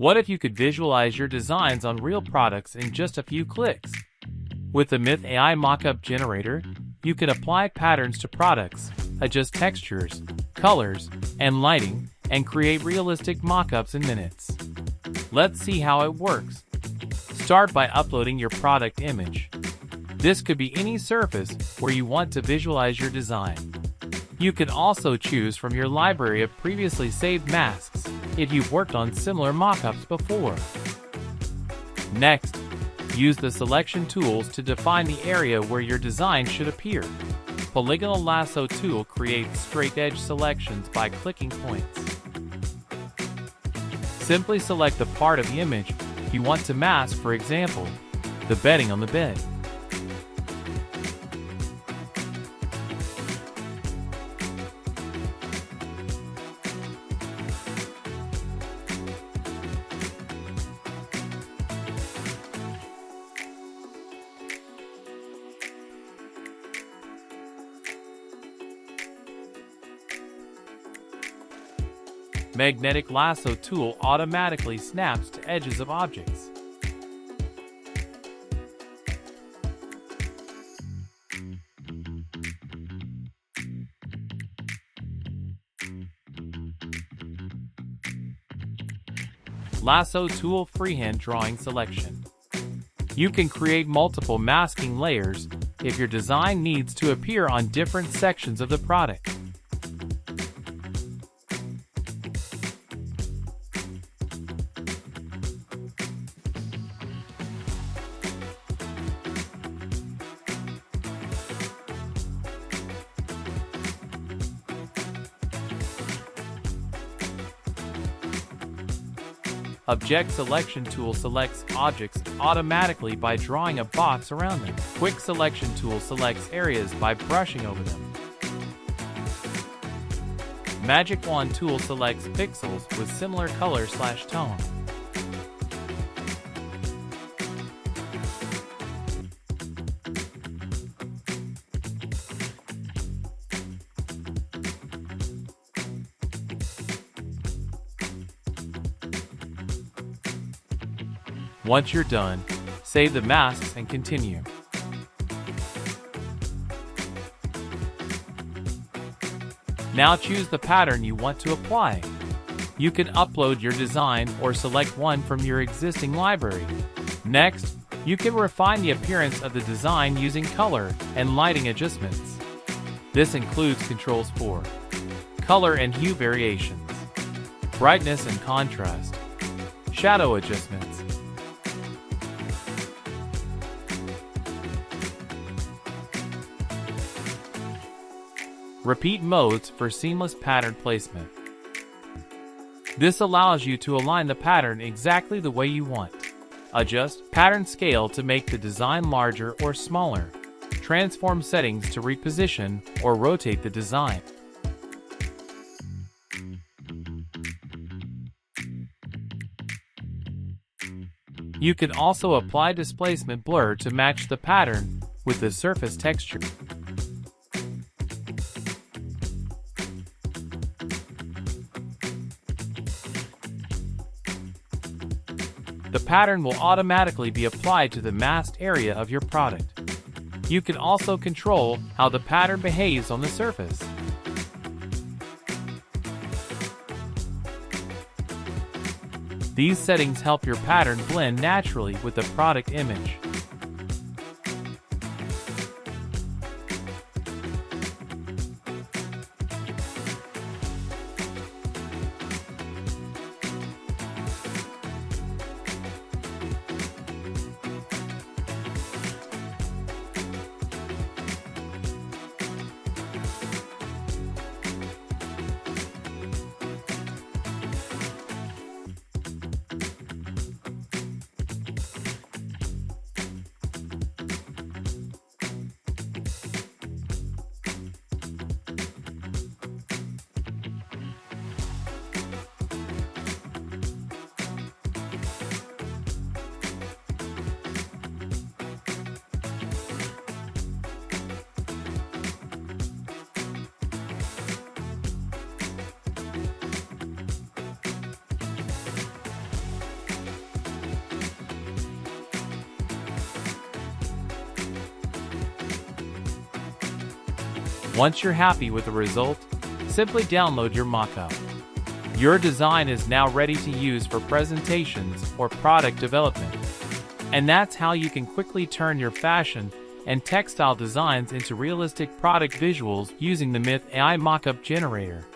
What if you could visualize your designs on real products in just a few clicks? With the MYTH AI Mockup Generator, you can apply patterns to products, adjust textures, colors, and lighting, and create realistic mockups in minutes. Let's see how it works. Start by uploading your product image. This could be any surface where you want to visualize your design. You can also choose from your library of previously saved masks if you've worked on similar mockups before. Next, use the selection tools to define the area where your design should appear. Polygon lasso tool creates straight edge selections by clicking points. Simply select the part of the image you want to mask, for example, the bedding on the bed. Magnetic lasso tool automatically snaps to edges of objects. Lasso tool freehand drawing selection. You can create multiple masking layers if your design needs to appear on different sections of the product. Object selection tool selects objects automatically by drawing a box around them. Quick selection tool selects areas by brushing over them. Magic wand tool selects pixels with similar color/tone. Once you're done, save the masks and continue. Now choose the pattern you want to apply. You can upload your design or select one from your existing library. Next, you can refine the appearance of the design using color and lighting adjustments. This includes controls for color and hue variations, brightness and contrast, shadow adjustments, repeat modes for seamless pattern placement. This allows you to align the pattern exactly the way you want. Adjust pattern scale to make the design larger or smaller. Transform settings to reposition or rotate the design. You can also apply displacement blur to match the pattern with the surface texture. The pattern will automatically be applied to the masked area of your product. You can also control how the pattern behaves on the surface. These settings help your pattern blend naturally with the product image. Once you're happy with the result, simply download your mockup. Your design is now ready to use for presentations or product development. And that's how you can quickly turn your fashion and textile designs into realistic product visuals using the MYTH AI Mockup Generator.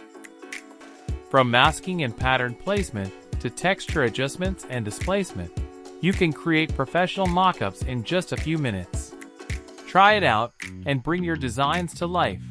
From masking and pattern placement to texture adjustments and displacement, you can create professional mockups in just a few minutes. Try it out and bring your designs to life.